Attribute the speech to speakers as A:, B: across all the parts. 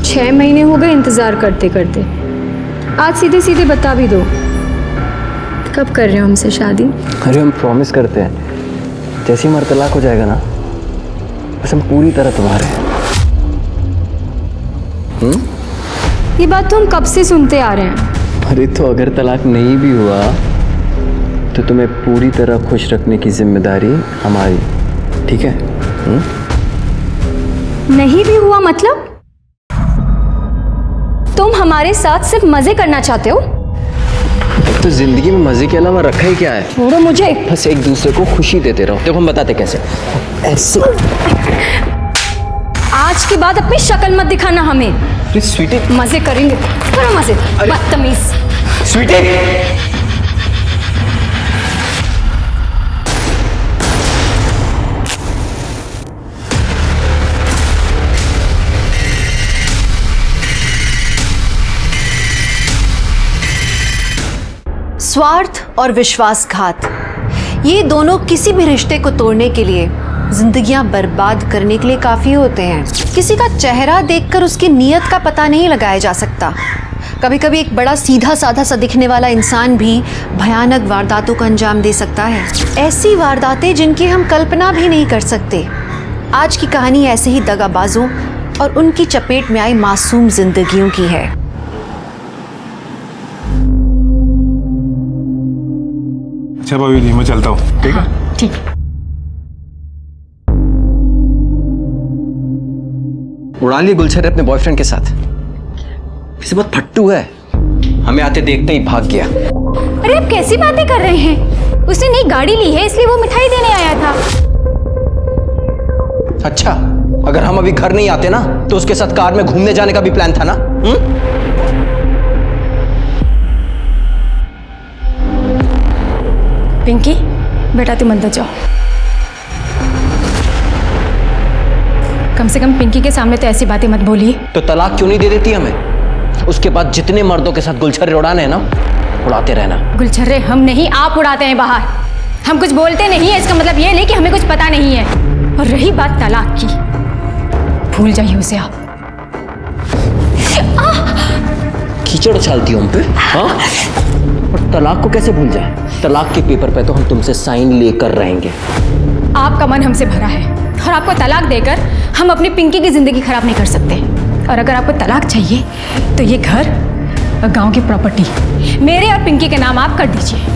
A: 6 महीने हो गए इंतज़ार करते करते। आज सीधे सीधे बता भी दो, कब कर रहे हो हमसे शादी?
B: अरे हम प्रॉमिस करते हैं, जैसे ही हमारा तलाक हो जाएगा ना, बस हम पूरी तरह तुम्हारे हैं।
A: ये बात तो हम कब से सुनते आ रहे हैं।
B: अरे तो अगर तलाक नहीं भी हुआ तो तुम्हें पूरी तरह खुश रखने की जिम्मेदारी हमारी, ठीक है?
A: नहीं भी हुआ मतलब? तुम हमारे साथ सिर्फ मजे करना चाहते हो?
B: तो जिंदगी में मजे के अलावा रखा ही क्या है?
A: छोड़ो मुझे।
B: बस एक दूसरे को खुशी देते रहो। देखो हम बताते कैसे, ऐसे।
A: आज के बाद अपनी शक्ल मत दिखाना हमें।
B: स्वीटी,
A: मजे करेंगे, करो मजे, बदतमीज।
B: स्वीटी।
C: स्वार्थ और विश्वासघात, ये दोनों किसी भी रिश्ते को तोड़ने के लिए, जिंदगियां बर्बाद करने के लिए काफ़ी होते हैं। किसी का चेहरा देखकर उसकी नीयत का पता नहीं लगाया जा सकता। कभी कभी एक बड़ा सीधा साधा सा दिखने वाला इंसान भी भयानक वारदातों को अंजाम दे सकता है। ऐसी वारदातें जिनकी हम कल्पना भी नहीं कर सकते। आज की कहानी ऐसे ही दगाबाजों और उनकी चपेट में आई मासूम जिंदगियों की है।
D: अच्छा भाभी जी, मैं चलता हूँ, ठीक है?
A: ठीक।
B: उड़ा लिए गुलछर्रे अपने बॉयफ्रेंड के साथ। इसे बहुत फट्टू है, हमें आते देखते ही भाग गया।
A: अरे आप कैसी बातें कर रहे हैं? उसने नई गाड़ी ली है इसलिए वो मिठाई देने आया था।
B: अच्छा, अगर हम अभी घर नहीं आते ना तो उसके साथ कार में घूमने जाने का भी प्लान था ना?
A: पिंकी बेटा तुम अंदर जाओ। कम से कम पिंकी के सामने तो ऐसी बातें मत बोलिए।
B: तो तलाक क्यों नहीं दे देती हमें? उसके बाद जितने मर्दों के साथ गुलछर्रे उड़ाने हैं ना, उड़ाते रहना।
A: गुलछर्रे हम नहीं, आप उड़ाते हैं बाहर। हम कुछ बोलते नहीं है, इसका मतलब ये नहीं कि हमें कुछ पता नहीं है। और रही बात तलाक की, भूल जाइए उसे आप।
B: कीचड़ उछालती हो हम पे, हाँ? और तलाक को कैसे भूल जाए? तलाक के पेपर पे तो हम तुमसे साइन लेकर रहेंगे।
A: आपका मन हमसे भरा है और आपको तलाक देकर हम अपनी पिंकी की जिंदगी खराब नहीं कर सकते। और अगर आपको तलाक चाहिए तो ये घर और गांव की प्रॉपर्टी मेरे और पिंकी के नाम आप कर दीजिए।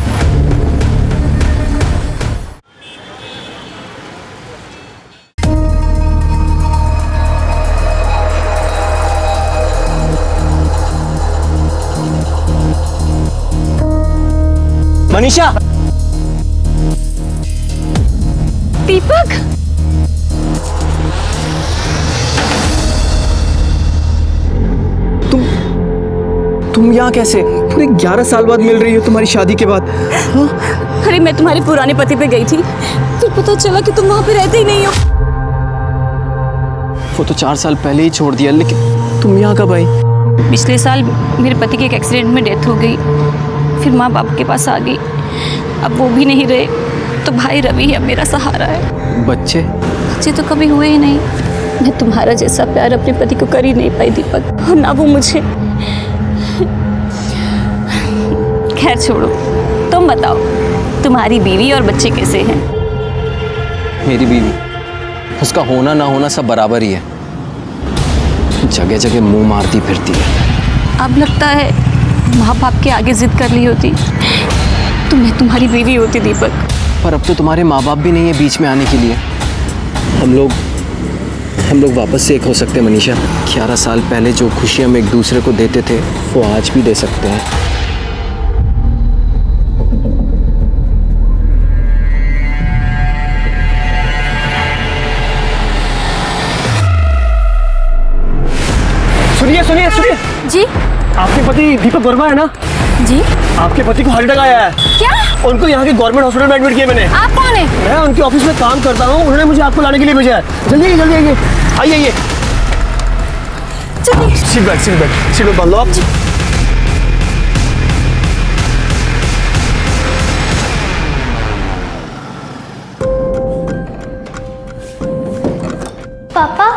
B: मनीषा!
A: दीपक!
B: तुम यहाँ कैसे? पूरे 11 साल बाद मिल रही हो तुम्हारी शादी के बाद। हाँ?
E: अरे मैं तुम्हारे पुराने पति पे गई थी, फिर पता चला कि तुम वहां पे रहते ही नहीं हो।
B: वो तो 4 साल पहले ही छोड़ दिया, लेकिन तुम यहाँ कब आई?
E: पिछले साल मेरे पति के एक एक्सीडेंट में डेथ हो गई, फिर माँ बाप के पास आ गई। अब वो भी नहीं रहे तो भाई रवि है मेरा सहारा है।
B: बच्चे?
E: बच्चे तो कभी हुए ही नहीं। मैं तुम्हारा जैसा प्यार अपने पति को कर ही नहीं पाई दीपक, और ना वो मुझे। खैर छोड़ो, तुम बताओ तुम्हारी बीवी और बच्चे कैसे हैं?
B: मेरी बीवी, उसका होना ना होना सब बराबर ही है। जगह जगह मुंह मारती फिरती है।
E: अब लगता है माँ बाप के आगे जिद कर ली होती तो मैं तुम्हारी बीवी होती दीपक।
B: पर अब तो तुम्हारे माँ बाप भी नहीं है बीच में आने के लिए। हम लोग वापस से एक हो सकते हैं मनीषा। 11 साल पहले जो खुशी हम एक दूसरे को देते थे वो आज भी दे सकते हैं।
F: सुनिए
A: जी?
F: आपके पति दीपक वर्मा है ना
A: जी?
F: आपके पति को हार्ट अटैक आया है।
A: क्या?
F: उनको यहाँ के गवर्नमेंट हॉस्पिटल में एडमिट किया मैंने।
A: आप कौन है?
F: मैं उनके ऑफिस में काम करता हूँ, उन्होंने मुझे आपको लाने के लिए भेजा है। जल्दी आइए आइए। सीट बेल्ट बांध लो आप।
G: पापा,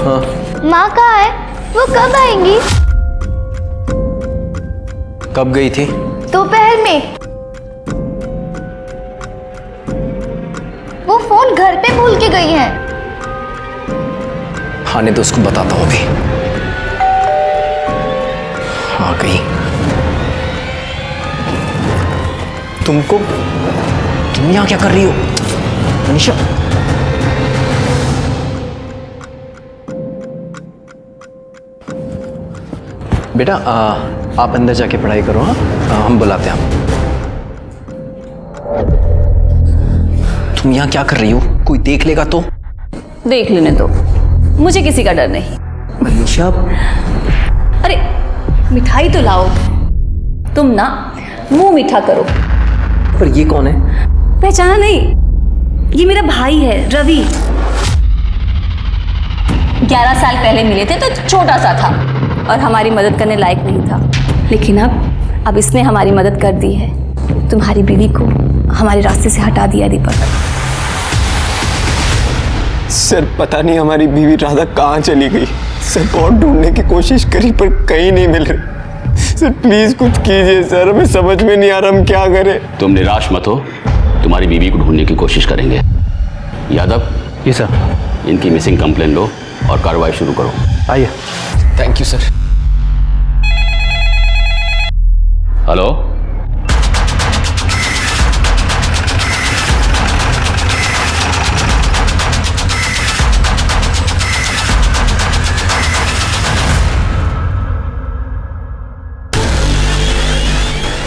B: हाँ?
G: माँ कहाँ है? वो कब आएंगी?
B: कब गई थी?
G: दोपहर में। वो फोन घर पे भूल के गई है।
B: आने तो उसको बताता हूँ अभी। आ गई। तुम यहाँ क्या कर रही हो मनीषा? बेटा आप अंदर जाके पढ़ाई करो। हाँ हम बुलाते हैं। तुम यहाँ क्या कर रही हो? कोई देख लेगा तो?
E: देख लेने दो, मुझे किसी का डर नहीं।
B: मनीषा
E: अरे मिठाई तो लाओ। तुम ना मुंह मीठा करो।
B: पर ये कौन है?
E: पहचाना नहीं? ये मेरा भाई है रवि। 11 साल पहले मिले थे तो छोटा सा था और हमारी मदद करने लायक नहीं था, लेकिन अब इसने हमारी मदद कर दी है। तुम्हारी बीवी को हमारे रास्ते से हटा दिया दीपक।
B: सर पता नहीं हमारी बीवी राधा कहाँ चली गई। सर बहुत ढूंढने की कोशिश करी पर कहीं नहीं मिल रही। सर प्लीज कुछ कीजिए सर, हमें समझ में नहीं आ रहा हम क्या करें।
H: तुम निराश मत हो, तुम्हारी बीवी को ढूंढने की कोशिश करेंगे। यादव
B: जी सर।
H: इनकी मिसिंग कंप्लेन लो और कार्रवाई शुरू करो।
B: आइए। Thank you sir.
H: हेलो,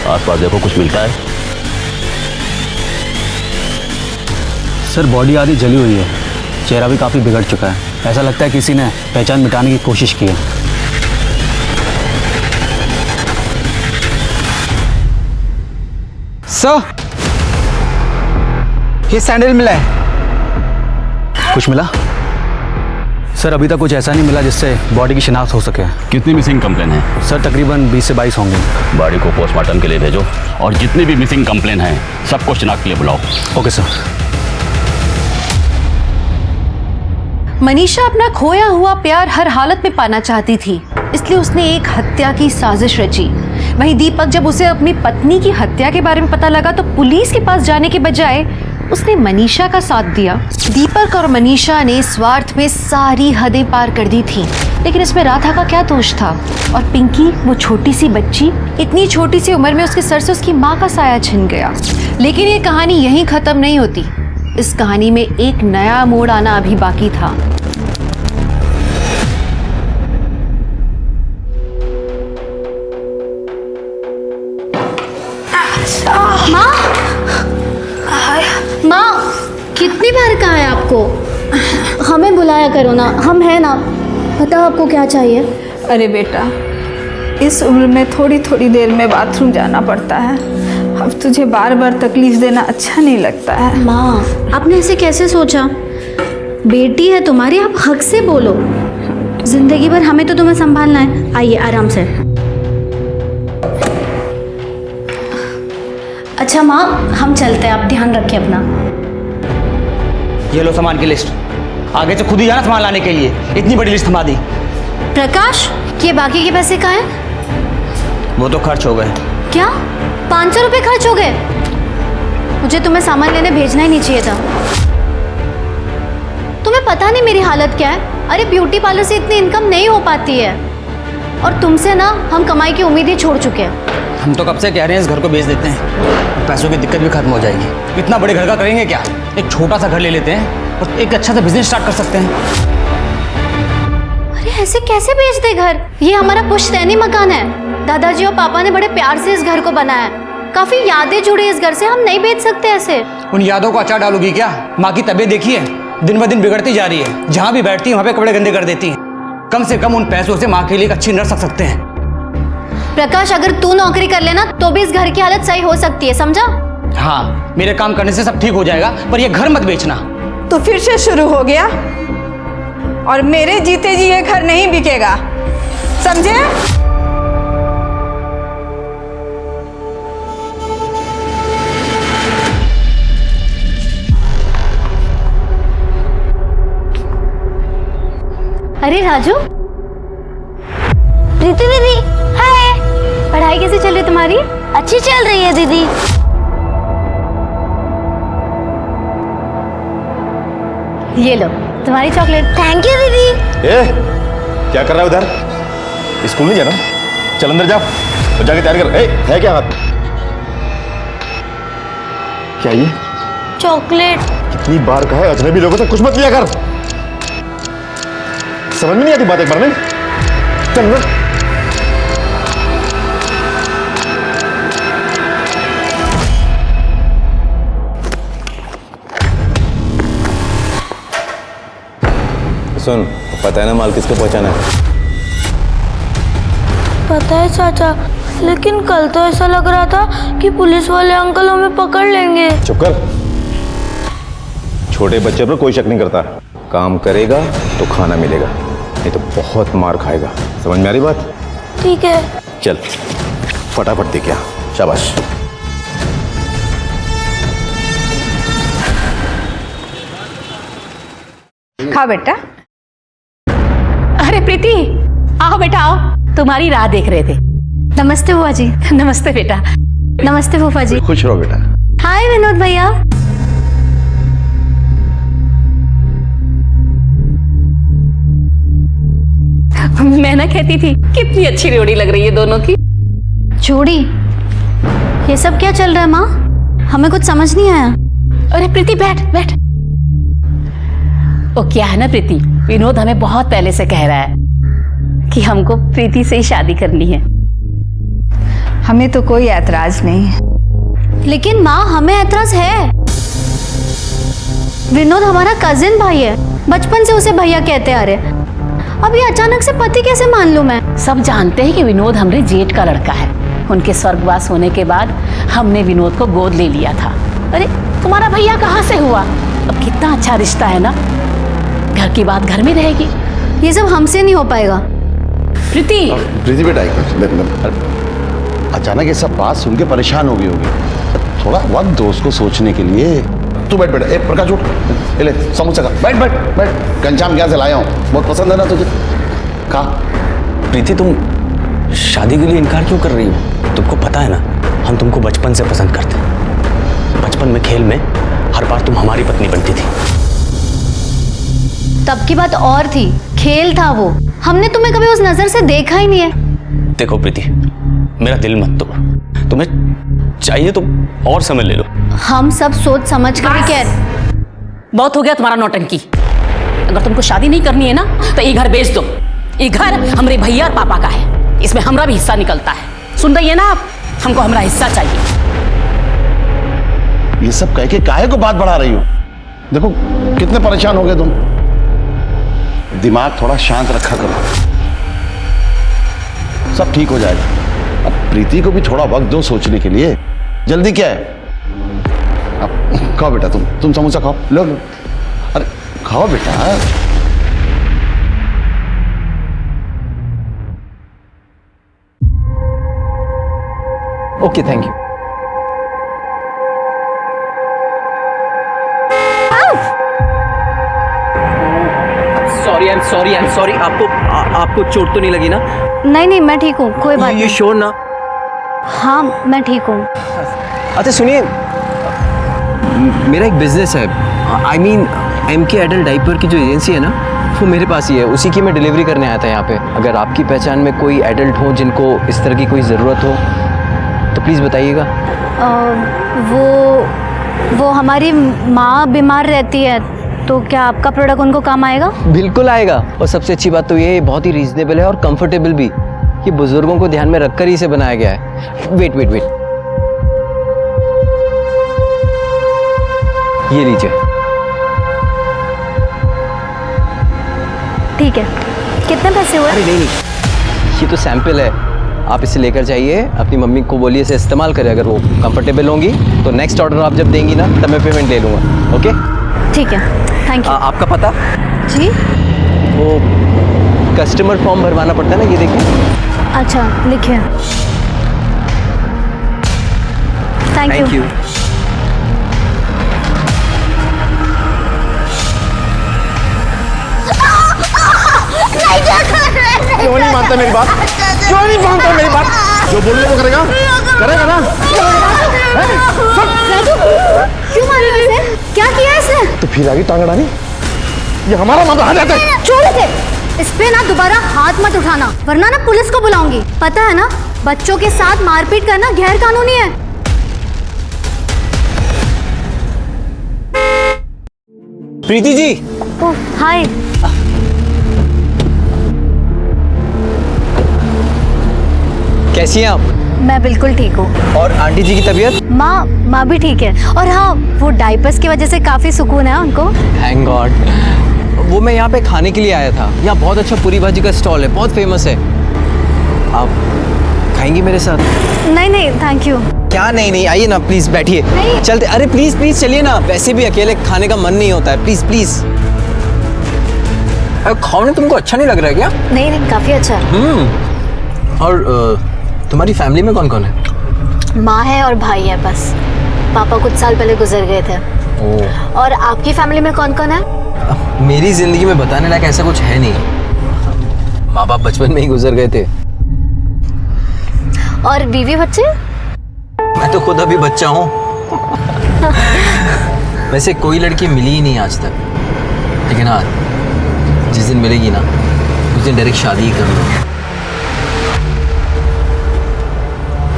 H: आसपास देखो कुछ मिलता है?
F: सर बॉडी आधी जली हुई है, चेहरा भी काफ़ी बिगड़ चुका है। ऐसा लगता है किसी ने पहचान मिटाने की कोशिश की है।
B: सर ये सैंडल मिला है।
F: कुछ मिला? सर अभी तक कुछ ऐसा नहीं मिला जिससे बॉडी की शिनाख्त हो सके।
H: कितनी मिसिंग कंप्लेन है?
F: सर तकरीबन 20 से 22 होंगे।
H: बॉडी को पोस्टमार्टम के लिए भेजो और जितनी भी मिसिंग कंप्लेन है सबको शिनाख्त के लिए बुलाओ।
F: Okay sir.
C: मनीषा अपना खोया हुआ प्यार हर हालत में पाना चाहती थी, इसलिए उसने एक हत्या की साजिश रची। वहीं दीपक जब उसे अपनी पत्नी की हत्या के बारे में पता लगा तो पुलिस के पास जाने के बजाय उसने मनीषा का साथ दिया। दीपक और मनीषा ने स्वार्थ में सारी हदें पार कर दी थी, लेकिन इसमें राधा का क्या दोष था? और पिंकी, वो छोटी सी बच्ची, इतनी छोटी सी उम्र में उसके सर से उसकी माँ का साया छिन गया। लेकिन ये कहानी यहीं खत्म नहीं होती। इस कहानी में एक नया मोड़ आना अभी बाकी था।
G: माँ, कितनी बार कहा है आपको? हमें बुलाया करो ना, हम हैं ना। बताओ आपको क्या चाहिए?
I: अरे बेटा, इस उम्र में थोड़ी थोड़ी देर में बाथरूम जाना पड़ता है। अब तुझे बार बार तकलीफ देना अच्छा नहीं लगता है।
G: माँ, आपने ऐसे कैसे सोचा? बेटी है तुम्हारी, आप हक से बोलो। जिंदगी भर हमें तो तुम्हें संभालना है। आइए आराम से। अच्छा माँ, हम चलते हैं, आप ध्यान रखें अपना।
F: ये लो सामान की लिस्ट, आगे से खुद ही जाना सामान लाने के लिए। इतनी बड़ी लिस्ट थमा दी।
G: प्रकाश, ये बाकी के पैसे कहाँ हैं?
F: वो तो खर्च हो गए।
G: क्या 500 रुपये खर्च हो गए? मुझे तुम्हें सामान लेने भेजना ही नहीं चाहिए था। तुम्हें पता नहीं मेरी हालत क्या है? अरे ब्यूटी पार्लर से इतनी इनकम नहीं हो पाती है, और तुमसे ना हम कमाई की उम्मीद ही छोड़ चुके हैं।
F: हम तो कब से कह रहे हैं इस घर को बेच देते हैं, पैसों की दिक्कत भी खत्म हो जाएगी। इतना बड़े घर का करेंगे क्या? एक छोटा सा घर ले लेते हैं और एक अच्छा सा बिजनेस स्टार्ट कर सकते हैं।
G: अरे ऐसे कैसे बेच दे घर? ये हमारा पुश्तैनी मकान है। दादाजी और पापा ने बड़े प्यार से इस घर को बनाया है। काफी यादें जुड़ी इस घर से, हम नहीं बेच सकते ऐसे।
F: उन यादों को अचार डालोगी क्या? माँ की तबीयत देखिए, दिन ब दिन बिगड़ती जा रही है। जहाँ भी बैठती है वहाँ पे कपड़े गंदे कर देती है। कम से कम उन पैसों से माँ के लिए एक अच्छी नर्स रख सकते हैं।
G: प्रकाश, अगर तू नौकरी कर लेना तो भी इस घर की हालत सही हो सकती है, समझा?
F: हाँ, मेरे काम करने से सब ठीक हो जाएगा, पर ये घर मत बेचना।
I: तो फिर से शुरू हो गया, और मेरे जीते जी ये घर नहीं बिकेगा, समझे?
G: अरे राजू, प्रीति दीदी, हाय। पढ़ाई कैसी चल रही है तुम्हारी? अच्छी चल रही है दीदी। ये लो तुम्हारी चॉकलेट। थैंक यू दीदी।
D: ए, क्या कर रहा है उधर? स्कूल नहीं जाना? चल अंदर जा और जाके तैयार कर। ए, है क्या हाथ में? क्या ये?
G: चॉकलेट।
D: कितनी बार कहा है अजनबी लोगों से कुछ मत लिया कर। समझ में नहीं आती बात एक बार में। चल अंदर। सुन, पता है ना माल किसको पहुंचाना है?
G: पता है चाचा, लेकिन कल तो ऐसा लग रहा था कि पुलिस वाले अंकल हमें पकड़ लेंगे।
D: चुप कर। छोटे बच्चे पर कोई शक नहीं करता। काम करेगा तो खाना मिलेगा, नहीं तो बहुत मार खाएगा। समझ में आ रही बात?
G: ठीक है।
D: चल फटाफट दे क्या। शाबाश।
A: खा बेटा।
E: अरे प्रीति, आओ बेटा आओ, तुम्हारी राह देख रहे थे।
G: नमस्ते बुआ जी।
E: नमस्ते बेटा।
G: नमस्ते फूफा जी।
D: खुश रहो बेटा।
G: हाय विनोद भैया।
E: मैं ना कहती थी कितनी अच्छी जोड़ी लग रही है दोनों की।
G: जोड़ी? ये सब क्या चल रहा है माँ? हमें कुछ समझ नहीं आया।
E: अरे प्रीति बैठ बैठ। वो क्या है ना प्रीति, विनोद हमें बहुत पहले से कह रहा है कि हमको प्रीति से ही शादी करनी है।
I: हमें तो कोई ऐतराज नहीं है।
G: लेकिन माँ हमें ऐतराज है। विनोद हमारा कजिन भाई है, बचपन से उसे भैया कहते आ रहे। अब ये अचानक से पति कैसे मान लूं मैं?
E: सब जानते हैं कि विनोद हमरे जेठ का लड़का है। उनके स्वर्गवास होने के बाद हमने विनोद को गोद ले लिया था। अरे तुम्हारा भैया कहाँ से हुआ? अब कितना अच्छा रिश्ता है ना, घर की बात घर में रहेगी।
G: ये सब हमसे नहीं हो पाएगा।
E: प्रीति
J: प्रीति बेटा, अचानक ये सब बात सुन के परेशान हो गई होगी। थोड़ा वक्त दो उसको सोचने के लिए। तू बैठ बेटा। ए प्रकाश उठ, ले ले समोसा खा। बैठ बैठ बैठ। घनश्याम क्या से लाया हूँ, बहुत पसंद है ना तुझे, खा।
B: प्रीति, तुम शादी के लिए इनकार क्यों कर रही हो? तुमको पता है ना, हम तुमको बचपन से पसंद करते हैं। बचपन में खेल में हर बार तुम हमारी पत्नी बनती थी।
G: तब की बात और थी, खेल था वो। हमने तुम्हें कभी उस नजर से देखा ही नहीं है।
B: देखो प्रीति, मेरा दिल मत तोड़। तुम्हें चाहिए तो और समय ले लो।
G: हम सब सोच समझ कर ही कह रहे।
E: बहुत हो गया तुम्हारा नौटंकी। अगर तुमको शादी नहीं करनी है ना तो ये घर बेच दो। ये घर हमारे भैया और पापा का है, इसमें हमारा भी हिस्सा निकलता है। सुन रही है ना आप? हमको हमारा हिस्सा चाहिए।
J: ये सब कह के काहे को बात बढ़ा रही हो? देखो कितने परेशान हो गए तुम। दिमाग थोड़ा शांत रखा करो, सब ठीक हो जाएगा। अब प्रीति को भी थोड़ा वक्त दो सोचने के लिए। जल्दी क्या है? अब खाओ बेटा, तुम समोसा खाओ। लो लो, अरे खाओ बेटा।
B: Okay, thank you. I am sorry. आपको चोट तो नहीं लगी ना?
G: नहीं नहीं, मैं ठीक हूँ, कोई बात
B: ये
G: नहीं।
B: श्योर ना?
G: हाँ मैं ठीक हूँ।
B: अच्छा सुनिए, मेरा एक बिजनेस है। I mean MK adult diaper की जो एजेंसी है ना, वो मेरे पास ही है। उसी की मैं डिलीवरी करने आया था यहाँ पे। अगर आपकी पहचान में कोई एडल्ट हो जिनको इस तरह की कोई ज़रूरत हो तो प्लीज़ बताइएगा।
G: वो हमारी माँ बीमार रहती है, तो क्या आपका प्रोडक्ट उनको काम आएगा?
B: बिल्कुल आएगा। और सबसे अच्छी बात तो ये बहुत ही रीजनेबल है और कंफर्टेबल भी। ये बुजुर्गों को ध्यान में रखकर ही इसे बनाया गया है। वेट, ये लीजिए।
G: ठीक है, कितने पैसे हुए?
B: अरे नहीं, ये तो सैंपल है। आप इसे लेकर जाइए, अपनी मम्मी को बोलिए इसे इस्तेमाल करें। अगर वो कंफर्टेबल होंगी तो नेक्स्ट ऑर्डर आप जब देंगी ना तब मैं पेमेंट ले लूँगा। ओके,
G: ठीक है, थैंक यू।
B: आपका पता?
G: जी,
B: वो कस्टमर फॉर्म भरवाना पड़ता है ना, ये देखिए।
G: अच्छा लिखिए। Thank you.
J: क्यों नहीं मानता मेरी बात? क्यों नहीं मानता मेरी बात? जो बोलने को करेगा करेगा ना।
G: राजू, क्यों मारा इसे? क्या किया इसने?
J: तो फिर आगे टांग अड़ानी? ये हमारा मामला आ जाता है।
G: छोड़ इसे। इस पे ना दोबारा हाथ मत उठाना, वरना ना पुलिस को बुलाऊंगी। पता है ना, बच्चों के साथ मारपीट करना गैर कानूनी है।
B: प्रीति जी।
G: ओह, हाय।
B: कैसी हैं आप?
G: मैं बिल्कुल ठीक हूँ।
B: और आंटी जी की तबीयत?
G: माँ भी ठीक है। और हाँ, वो डायपर्स की वजह से काफी सुकून है उनको।
B: Thank God. वो मैं यहाँ पे खाने के लिए आया था। यहाँ बहुत अच्छा पूरी भाजी का स्टॉल है, बहुत फेमस है। आप खाएंगी मेरे साथ?
G: नहीं थैंक यू।
B: क्या नहीं, आइए ना प्लीज, बैठिए। चलते। अरे प्लीज चलिए ना, वैसे भी अकेले खाने का मन नहीं होता है। प्लीज। खाने तुमको अच्छा नहीं लग रहा है क्या?
G: नहीं, काफी अच्छा है।
B: और तुम्हारी फैमिली में कौन कौन है?
G: माँ है और भाई है बस। पापा कुछ साल पहले गुजर गए थे। और आपकी फैमिली में कौन कौन है?
B: मेरी जिंदगी में बताने लायक ऐसा कुछ है नहीं। माँ बाप बचपन में ही गुजर गए थे।
G: और बीवी बच्चे?
B: मैं तो खुद अभी बच्चा हूँ। वैसे कोई लड़की मिली ही नहीं आज तक, लेकिन हाँ, जिस दिन मिलेगी ना उस दिन डायरेक्ट शादी ही कर लो।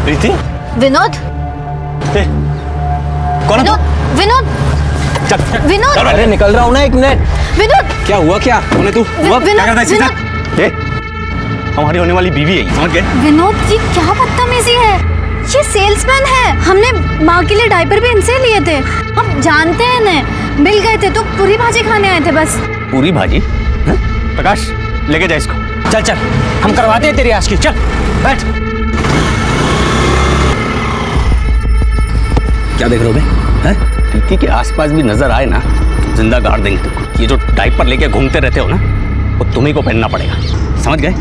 D: प्रीति?
G: विनोद?
D: कौन है?
G: विनोद? विनोद?
B: अरे निकल रहा हूँ ना, 1 मिनट।
G: विनोद?
B: क्या हुआ? क्या कौन है तू?
D: क्या करता है इसके साथ? हमारी होने वाली बीवी है, समझ गए?
G: विनोद, ये क्या बदतमीजी है? ये सेल्समैन है। हमने माँ के लिए डायपर भी इनसे लिए थे। हम जानते हैं इन्हें। मिल गए थे तो पूरी भाजी खाने आए थे बस।
D: पूरी भाजी? प्रकाश, लेके जा इसको।
F: चल हम करवाते हैं तेरी आज की। चल बैठ।
H: क्या देख रहे हो बे? प्रीति के आसपास भी नजर आए ना, जिंदा गाड़ देंगे तुमको। ये जो डायपर लेके घूमते रहते हो ना, वो तुम्ही को पहनना पड़ेगा, समझ गए?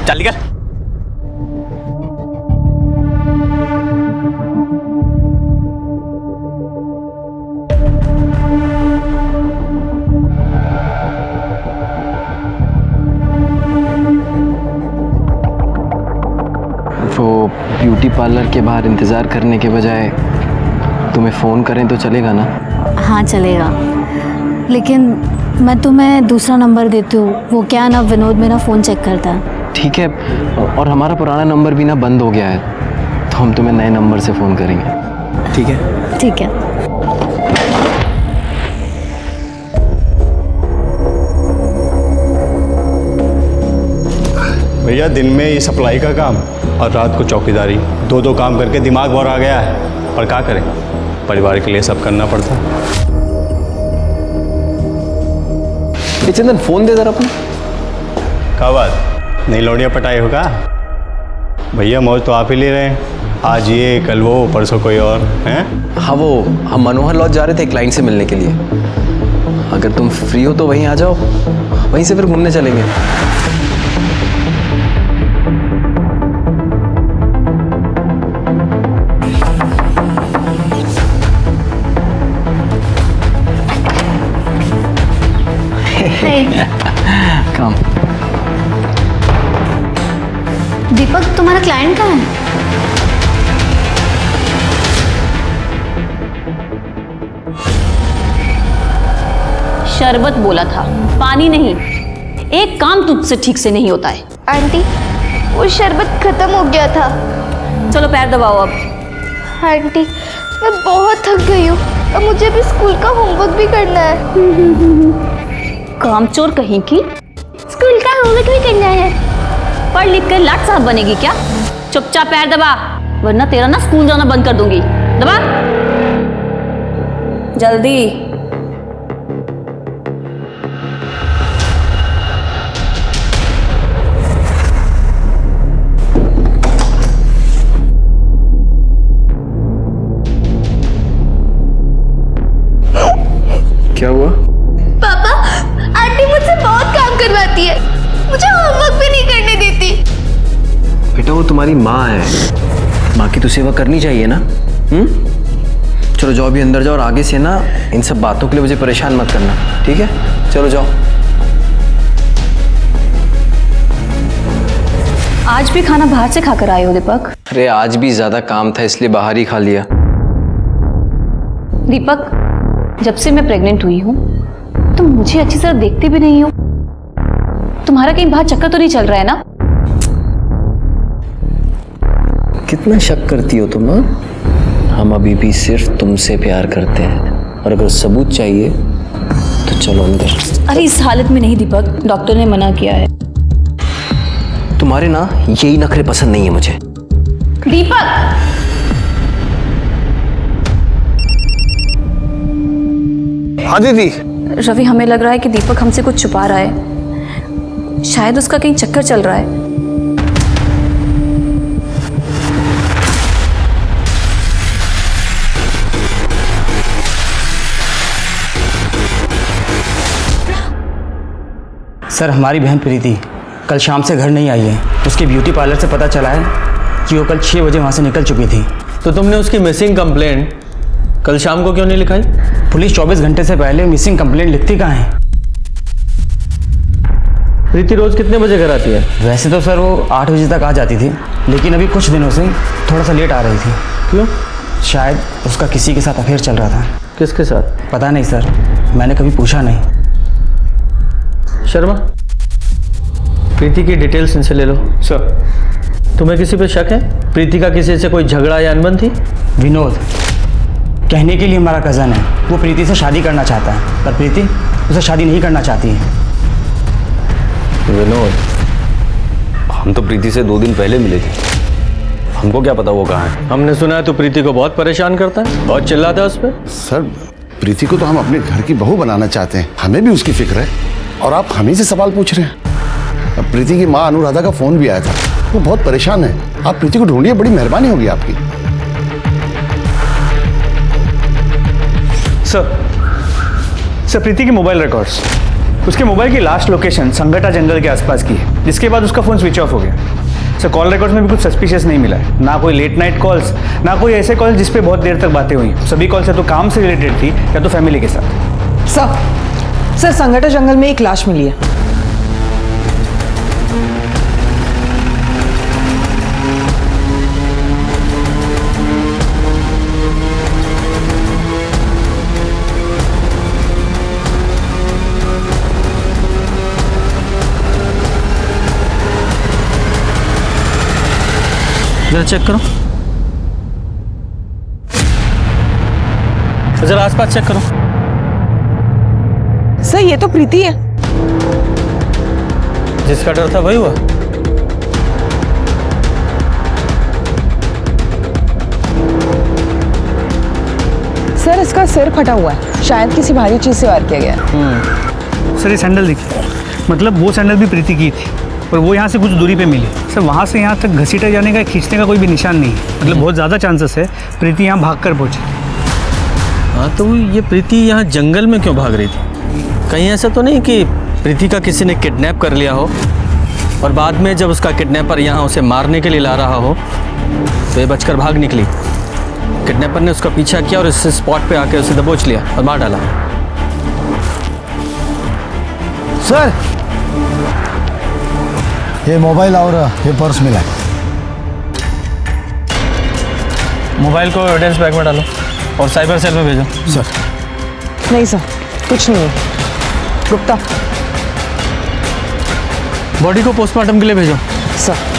H: चल निकल।
B: वो ब्यूटी पार्लर के बाहर इंतज़ार करने के बजाय तुम्हें फ़ोन करें तो चलेगा ना?
G: हाँ चलेगा, लेकिन मैं तुम्हें दूसरा नंबर देती हूँ। वो क्या ना, विनोद मेरा फ़ोन चेक करता है।
B: ठीक है, और हमारा पुराना नंबर भी ना बंद हो गया है, तो हम तुम्हें नए नंबर से फ़ोन करेंगे। ठीक है?
G: ठीक है।
D: भैया, दिन में ये सप्लाई का काम और रात को चौकीदारी, दो काम करके दिमाग भर आ गया है। पर क्या करें, परिवार के लिए सब करना पड़ता है।
B: चंदन, फ़ोन दे जरा अपना।
D: क्या बात, नई लौड़िया पटाई होगा? भैया मौज तो आप ही ले रहे हैं। आज ये, कल वो, परसों कोई और हैं?
B: हाँ, वो हम मनोहर लॉज जा रहे थे क्लाइंट से मिलने के लिए। अगर तुम फ्री हो तो वहीं आ जाओ, वहीं से फिर घूमने चलेंगे। काम।
G: दीपक, तुम्हारा क्लाइंट कहाँ है?
E: शरबत बोला था, पानी नहीं। एक काम तुझसे ठीक से नहीं होता है।
K: आंटी, वो शरबत खत्म हो गया था।
E: चलो पैर दबाओ अब।
K: आंटी, मैं बहुत थक गई हूँ। अब मुझे भी स्कूल का होमवर्क भी करना है।
E: कामचोर कहीं की।
K: स्कूल का होमवर्क भी करना है।
E: पढ़ लिख कर लाट साहब बनेगी क्या? चुपचाप पैर दबा, वरना तेरा ना स्कूल जाना बंद कर दूंगी। दबा जल्दी।
B: क्या हुआ?
K: पापा, आंटी मुझसे बहुत काम करवाती है। मुझे होमवर्क भी नहीं करने देती।
B: बेटा, वो तुम्हारी माँ है, माँ की तो सेवा करनी चाहिए ना। चलो जाओ, अभी अंदर जाओ, और आगे से ना इन सब बातों के लिए मुझे परेशान मत करना, ठीक है? चलो जाओ।
E: आज भी खाना बाहर से खाकर आए हो दीपक?
B: अरे आज भी ज़्यादा काम था इसलिए बाहर ही खा लिया।
E: दीपक, जब से मैं प्रेग्नेंट हुई हूँ तुम मुझे अच्छी तरह देखते भी नहीं हो। तुम्हारा कहीं बाहर चक्कर तो नहीं चल रहा है ना?
B: कितना शक करती हो तुम? हम अभी भी सिर्फ तुमसे प्यार करते हैं, और अगर सबूत चाहिए तो चलो अंदर।
E: अरे इस हालत में नहीं दीपक, डॉक्टर ने मना किया है।
B: तुम्हारे ना यही नखरे पसंद नहीं है मुझे।
E: दीपक!
J: हाँ दीदी।
E: रवि, हमें लग रहा है कि दीपक हमसे कुछ छुपा रहा है। शायद उसका कहीं चक्कर चल रहा है।
F: सर, हमारी बहन प्रीति कल शाम से घर नहीं आई है। उसके ब्यूटी पार्लर से पता चला है कि वो कल 6 बजे वहाँ से निकल चुकी थी।
L: तो तुमने उसकी मिसिंग कंप्लेंट कल शाम को क्यों नहीं लिखाई?
F: पुलिस 24 घंटे से पहले मिसिंग कंप्लेंट लिखती कहाँ है?
L: प्रीति रोज कितने बजे घर आती है?
F: वैसे तो सर वो 8 बजे तक आ जाती थी, लेकिन अभी कुछ दिनों से थोड़ा सा लेट आ रही थी।
L: क्यों?
F: शायद उसका किसी के साथ अफेयर चल रहा था।
L: किसके साथ?
F: पता नहीं सर, मैंने कभी पूछा नहीं।
L: शर्मा, प्रीति की डिटेल्स इनसे ले लो।
F: सर।
L: तुम्हें किसी पे शक है? प्रीति का किसी से कोई झगड़ा या अनबन थी?
F: विनोद कहने के लिए हमारा कज़न है, वो प्रीति से शादी करना चाहता है, पर प्रीति उसे शादी नहीं करना चाहती है।
H: विनोद, हम तो प्रीति से 2 दिन पहले मिले थे, हमको क्या पता वो कहाँ है।
L: हमने सुना है तो प्रीति को बहुत परेशान करता है, बहुत चिल्लाता है उस पर।
J: सर, प्रीति को तो हम अपने घर की बहू बनाना चाहते हैं, हमें भी उसकी फिक्र है, और आप हम ही से सवाल पूछ रहे हैं। अब प्रीति की माँ अनुराधा का फोन भी आया था, वो बहुत परेशान है। आप प्रीति को ढूंढिए, बड़ी मेहरबानी होगी आपकी।
M: सर, प्रीति की मोबाइल रिकॉर्ड्स, उसके मोबाइल की लास्ट लोकेशन संगटा जंगल के आसपास की है, जिसके बाद उसका फ़ोन स्विच ऑफ हो गया। सर, कॉल रिकॉर्ड्स में भी कुछ सस्पिशियस नहीं मिला है, ना कोई लेट नाइट कॉल्स, ना कोई ऐसे कॉल जिस पे बहुत देर तक बातें हुई। सभी कॉल्स या तो काम से रिलेटेड थी या तो फैमिली के साथ।
N: सर, संगटा जंगल में एक लाश मिली है।
L: जरा चेक करो, जरा आसपास चेक करो।
N: सर, ये तो प्रीति है।
L: जिसका डर था वही हुआ।
N: सर, इसका सिर फटा हुआ है, शायद किसी भारी चीज से वार किया गया है।
M: सर, ये सैंडल देखिए, मतलब वो सैंडल भी प्रीति की थी, और वो यहाँ से कुछ दूरी पे मिली। सर, वहाँ से यहाँ तक घसीटे जाने का, खींचने का कोई भी निशान नहीं है, मतलब बहुत ज़्यादा चांसेस है प्रीति यहाँ भागकर पहुँची।
L: हाँ, तो ये प्रीति यहाँ जंगल में क्यों भाग रही थी? कहीं ऐसा तो नहीं कि प्रीति का किसी ने किडनैप कर लिया हो, और बाद में जब उसका किडनैपर यहाँ उसे मारने के लिए ला रहा हो तो ये बचकर भाग निकली। किडनैपर ने उसका पीछा किया और इस स्पॉट पे आके उसे दबोच लिया और मार डाला।
O: सर, ये मोबाइल और ये पर्स मिला है।
L: मोबाइल को एविडेंस बैग में डालो और साइबर सेल में भेजो।
O: सर।
N: नहीं सर, कुछ नहीं है। गुप्ता,
L: बॉडी को पोस्टमार्टम के लिए भेजो।
N: सर।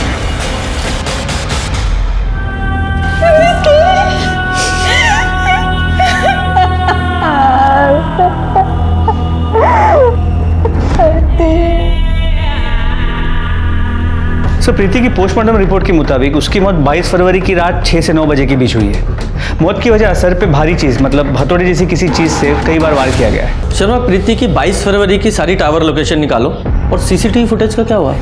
M: सर, प्रीति की पोस्टमार्टम रिपोर्ट के मुताबिक उसकी मौत 22 फरवरी की रात 6 से 9 बजे के बीच हुई है। मौत की वजह सर पे भारी चीज़, मतलब हथौड़े जैसी किसी चीज़ से कई बार वार किया गया है।
L: शर्मा, प्रीति की 22 फरवरी की सारी टावर लोकेशन निकालो, और सीसीटीवी फुटेज का क्या हुआ?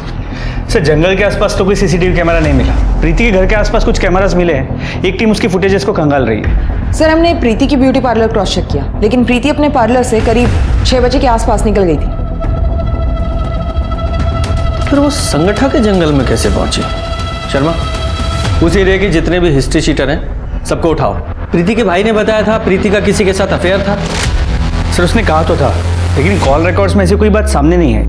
M: सर, जंगल के आसपास तो कोई सीसीटीवी कैमरा नहीं मिला। प्रीति के घर के आसपास कुछ कैमरास मिले हैं, एक टीम उसकी फुटेजेस को खंगाल रही है।
N: सर, हमने प्रीति की ब्यूटी पार्लर क्रॉस चेक किया, लेकिन प्रीति अपने पार्लर से करीब 6 बजे के आसपास निकल गई थी।
L: फिर वो संगठा के जंगल में कैसे पहुंची? शर्मा, उस एरिया के जितने भी हिस्ट्री शीटर हैं सबको उठाओ। प्रीति के भाई ने बताया था प्रीति का किसी के साथ अफेयर था।
M: सर, उसने कहा तो था, लेकिन कॉल रिकॉर्ड्स में ऐसी कोई बात सामने नहीं है।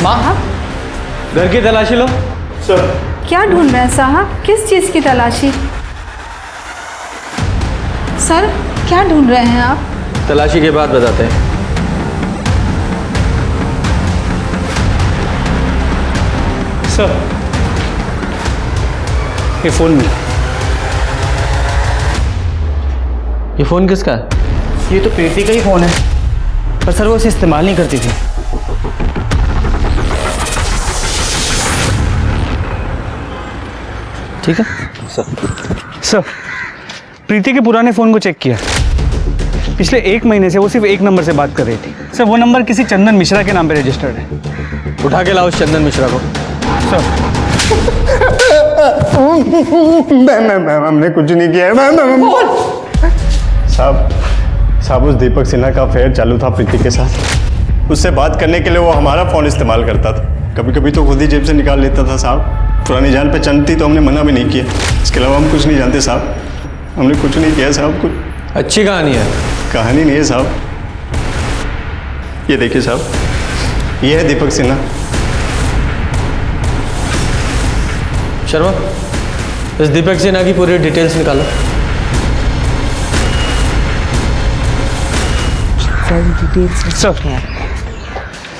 L: माँ, घर की तलाशी लो।
M: सर
I: क्या ढूंढ रहे हैं साहब? किस चीज़ की तलाशी? सर क्या ढूंढ रहे हैं आप?
L: तलाशी के बाद बताते हैं।
M: सर ये फ़ोन मिला।
L: ये फ़ोन किसका है?
M: ये तो प्रीति का ही फ़ोन है, पर सर वो इसे इस्तेमाल नहीं करती थी।
L: ठीक है
M: सर प्रीति के पुराने फ़ोन को चेक किया। पिछले 1 महीने से वो सिर्फ एक नंबर से बात कर रही थी। सर वो नंबर किसी चंदन मिश्रा के नाम पे रजिस्टर्ड है।
L: उठा के लाओ उस चंदन मिश्रा को।
M: सर
D: मैम हमने कुछ नहीं किया है। साहब उस दीपक सिन्हा का अफेयर चालू था प्रीति के साथ। उससे बात करने के लिए वो हमारा फ़ोन इस्तेमाल करता था। कभी कभी तो खुद ही जेब से निकाल लेता था साहब। पुरानी जान पहचान थी तो हमने मना भी नहीं किया। इसके अलावा हम कुछ नहीं जानते साहब। हमने कुछ नहीं किया साहब। कुछ
L: अच्छी कहानी है।
D: कहानी नहीं है साहब। ये देखिए साहब, ये है दीपक सिन्हा।
L: शर्मा, इस दीपक सिन्हा की पूरी डिटेल्स निकालो।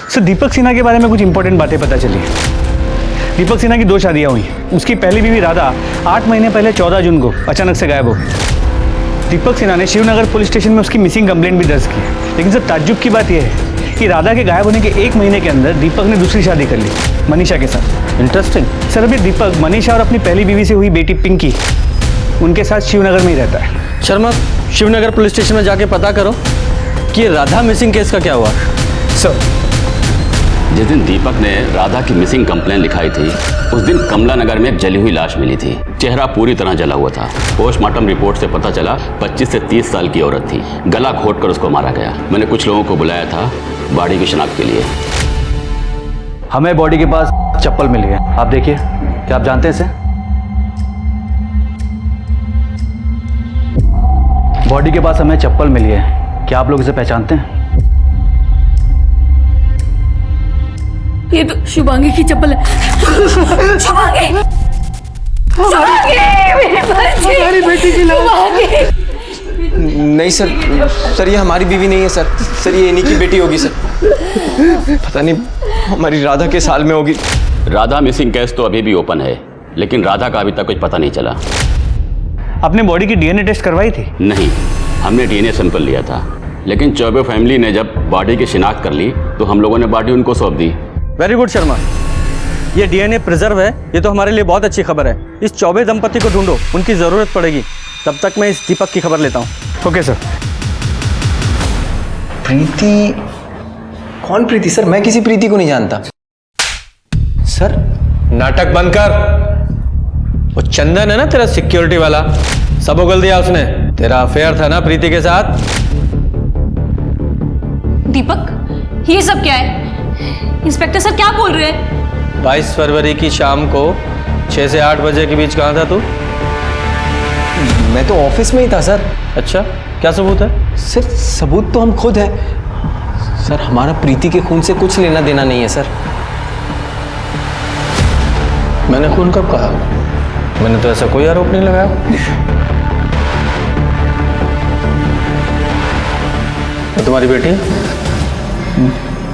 M: सर दीपक सिन्हा के बारे में कुछ इंपॉर्टेंट बातें पता चली है। दीपक सिन्हा की 2 शादियां हुई। उसकी पहली बीवी राधा 8 महीने पहले 14 जून को अचानक से गायब हो गई। दीपक सिन्हा ने शिवनगर पुलिस स्टेशन में उसकी मिसिंग कंप्लेंट भी दर्ज की। लेकिन सर ताज्जुब की बात यह है कि राधा के गायब होने के 1 महीने के अंदर दीपक ने दूसरी शादी कर ली, मनीषा के साथ।
L: इंटरेस्टिंग।
M: सर अभी दीपक मनीषा और अपनी पहली बीवी से हुई बेटी पिंकी, उनके साथ शिवनगर में ही रहता है।
L: शर्मा, शिवनगर पुलिस स्टेशन में जाके पता करो कि राधा मिसिंग केस का क्या हुआ।
M: सर
H: जिस दिन दीपक ने राधा की मिसिंग कंप्लेन लिखाई थी, उस दिन कमला नगर में एक जली हुई लाश मिली थी। चेहरा पूरी तरह जला हुआ था। पोस्टमार्टम रिपोर्ट से पता चला 25 से 30 साल की औरत थी। गला घोंटकर उसको मारा गया। मैंने कुछ लोगों को बुलाया था बॉडी की शिनाख्त के लिए।
M: हमें बॉडी के पास चप्पल मिली है, आप देखिए। क्या आप जानते हैं इसे? बॉडी के पास हमें चप्पल मिली है, क्या आप लोग इसे पहचानते हैं?
E: ये तो शुभांगी की चप्पल है। शुभांगी,
B: हमारी बेटी की लाश। नहीं सर ये हमारी बीवी नहीं है सर ये इन्हीं की बेटी होगी सर। पता नहीं हमारी राधा के साल में होगी।
H: राधा मिसिंग केस तो अभी भी ओपन है, लेकिन राधा का अभी तक कुछ पता नहीं चला।
M: आपने बॉडी की डीएनए टेस्ट करवाई थी?
H: नहीं, हमने डीएनए सैंपल लिया था, लेकिन चौबे फैमिली ने जब बॉडी की शिनाख्त कर ली तो हम लोगों ने बॉडी उनको सौंप दी।
L: वेरी गुड शर्मा, ये डीएनए प्रिजर्व है। ये तो हमारे लिए बहुत अच्छी खबर है। इस चौबे दंपति को ढूंढो, उनकी ज़रूरत पड़ेगी। तब तक मैं इस दीपक की खबर लेता हूँ।
M: Okay sir.
B: प्रीति? कौन प्रीति सर? मैं किसी प्रीति को नहीं जानता सर।
L: नाटक बंद कर। वो चंदन है ना तेरा सिक्योरिटी वाला, सब उगल दिया उसने। तेरा अफेयर था ना प्रीति के साथ।
E: दीपक, ये सब क्या है? इंस्पेक्टर सर क्या बोल रहे हैं?
L: 22 फरवरी की शाम को 6 से 8 बजे के बीच कहाँ था तू?
B: मैं तो ऑफिस में ही था सर।
L: अच्छा, क्या सबूत है?
B: सर सबूत तो हम खुद हैं सर। हमारा प्रीति के खून से कुछ लेना देना नहीं है सर।
L: मैंने खून कब कहा? मैंने तो ऐसा कोई आरोप नहीं लगाया। वो तुम्हारी बेटी है?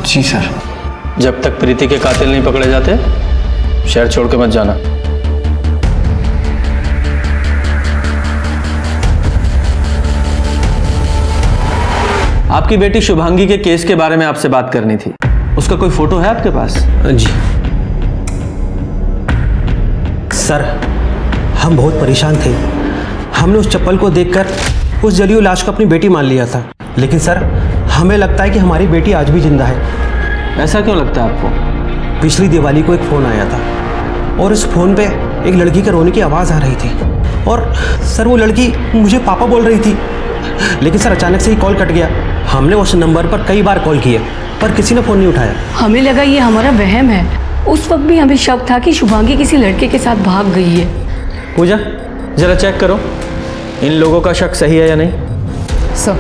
B: जी सर।
L: जब तक प्रीति के कातिल नहीं पकड़े जाते शहर छोड़ के मत जाना। आपकी बेटी शुभांगी के केस के बारे में आपसे बात करनी थी। उसका कोई फोटो है आपके पास?
B: जी
P: सर, हम बहुत परेशान थे। हमने उस चप्पल को देखकर उस जली हुई लाश को अपनी बेटी मान लिया था। लेकिन सर, हमें लगता है कि हमारी बेटी आज भी जिंदा है।
L: ऐसा क्यों लगता है आपको?
P: पिछली दिवाली को एक फ़ोन आया था और उस फ़ोन पे एक लड़की के रोने की आवाज़ आ रही थी। और सर वो लड़की मुझे पापा बोल रही थी। लेकिन सर अचानक से ही कॉल कट गया। हमने उस नंबर पर कई बार कॉल किए पर किसी ने फ़ोन नहीं उठाया।
E: हमें लगा ये हमारा वहम है। उस वक्त भी हमें शक था कि शुभांगी किसी लड़के के साथ भाग गई है।
L: पूजा, जरा चेक करो इन लोगों का शक सही है या नहीं।
N: सर।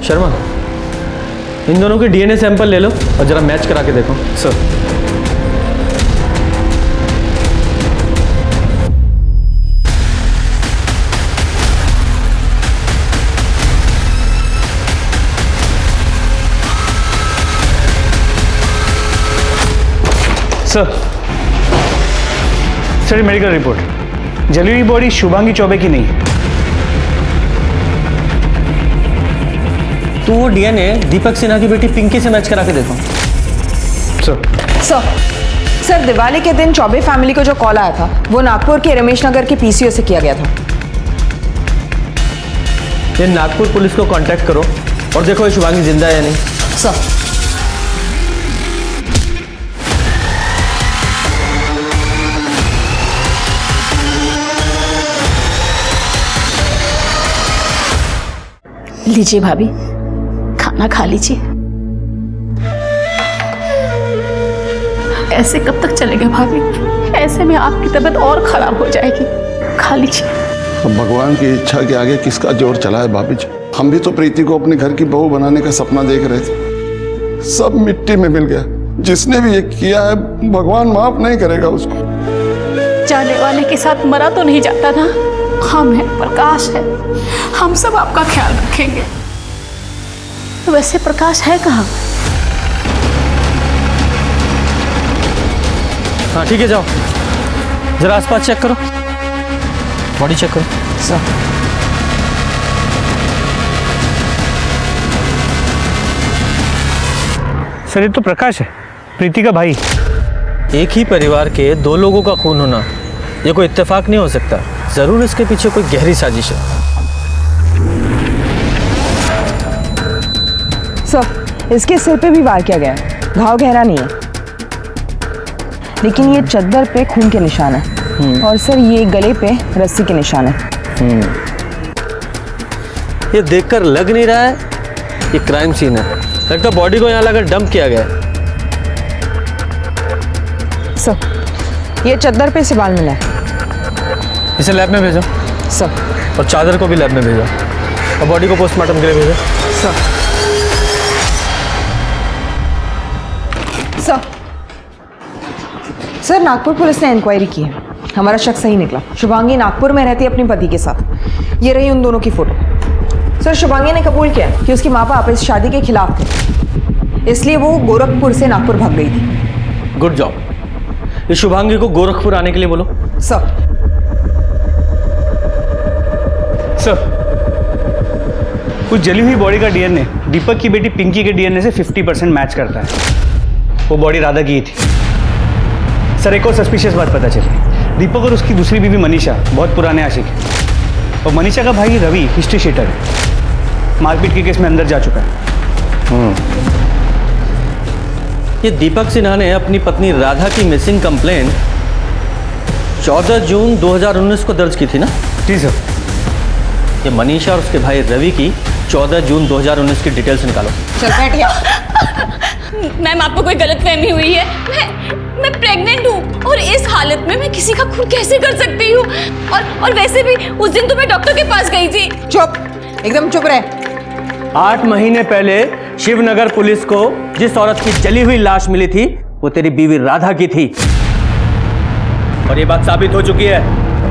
L: शर्मा, इन दोनों के डीएनए सैंपल ले लो और जरा मैच करा के देखो।
M: सर सर मेडिकल रिपोर्ट, जली हुई बॉडी शुभांगी चौबे की नहीं है।
L: तो वो डीएनए दीपक सिन्हा की बेटी पिंकी से मैच करा के देखो।
N: सर दिवाली के दिन चौबे फैमिली को जो कॉल आया था वो नागपुर के रमेश नगर के पीसीओ से किया गया था।
L: ये नागपुर पुलिस को कांटेक्ट करो और देखो ये शुभांगी जिंदा है या नहीं।
N: सर
E: लीजिए भाभी, खाना खा लीजिए। ऐसे कब तक चलेगा भाभी? ऐसे में आपकी तबीयत और खराब हो जाएगी। खा लीजिए।
J: अब भगवान की इच्छा के आगे किसका जोर चला है भाभी जी। हम भी तो प्रीति को अपने घर की बहू बनाने का सपना देख रहे थे, सब मिट्टी में मिल गया। जिसने भी ये किया है भगवान माफ नहीं करेगा उसको।
E: जाने वाले के साथ मरा तो नहीं जाता ना। हम है, प्रकाश है, हम सब आपका ख्याल रखेंगे। वैसे प्रकाश है कहाँ?
L: हाँ ठीक है, जाओ जरा आसपास चेक करो, बॉडी चेक करो।
M: सर ये तो प्रकाश है, प्रीति का भाई।
L: एक ही परिवार के दो लोगों का खून होना ये कोई इत्तेफाक नहीं हो सकता। जरूर इसके पीछे कोई गहरी साजिश है।
N: सर इसके सिर पे भी वार किया गया है, घाव गहरा नहीं है, लेकिन ये चद्दर पे खून के निशान है। और सर ये गले पे रस्सी के निशान है।
L: ये देखकर लग नहीं रहा है ये क्राइम सीन है, लगता बॉडी को यहाँ लाकर डंप किया गया है।
N: सर ये चद्दर पे से बाल मिला है।
L: इसे लैब में भेजो
N: सर,
L: और चादर को भी लैब में भेजो, और बॉडी को पोस्टमार्टम के लिए भेजो।
N: सर नागपुर पुलिस ने इंक्वायरी की है, हमारा शक सही निकला। शुभांगी नागपुर में रहती है अपने पति के साथ। ये रही उन दोनों की फोटो। सर शुभांगी ने कबूल किया कि उसके माँ बाप इस शादी के खिलाफ थे, इसलिए वो गोरखपुर से नागपुर भाग गई थी।
L: Good job. इस शुभांगी को गोरखपुर आने के लिए बोलो।
N: सर
M: उस जली हुई बॉडी का डीएनए दीपक की बेटी पिंकी के डीएनए से 50% मैच करता है। वो बॉडी राधा की ही थी। सर एक और सस्पिशियस बात पता चली, दीपक और उसकी दूसरी बीवी मनीषा बहुत पुराने आशिक हैं, और मनीषा का भाई रवि हिस्ट्री शीटर है, मारपीट के केस में अंदर जा चुका है।
L: ये दीपक सिन्हा ने अपनी पत्नी राधा की मिसिंग कंप्लेंट 14 जून 2019 को दर्ज की थी ना?
M: जी सर।
L: ये मनीषा और उसके भाई रवि की 14 जून 2019 की डिटेल्स निकालो।
N: चल बैठिए।
E: मैम आपको कोई गलतफहमी हुई है। मैं प्रेग्नेंट हूँ और इस हालत में मैं किसी का खून कैसे कर सकती हूँ? और वैसे भी उस दिन तो मैं डॉक्टर के पास गई थी।
N: चुप, एकदम चुप रहे।
L: 8 महीने पहले शिवनगर पुलिस को जिस औरत की जली हुई लाश मिली थी वो तेरी बीवी राधा की थी, और ये बात साबित हो चुकी है।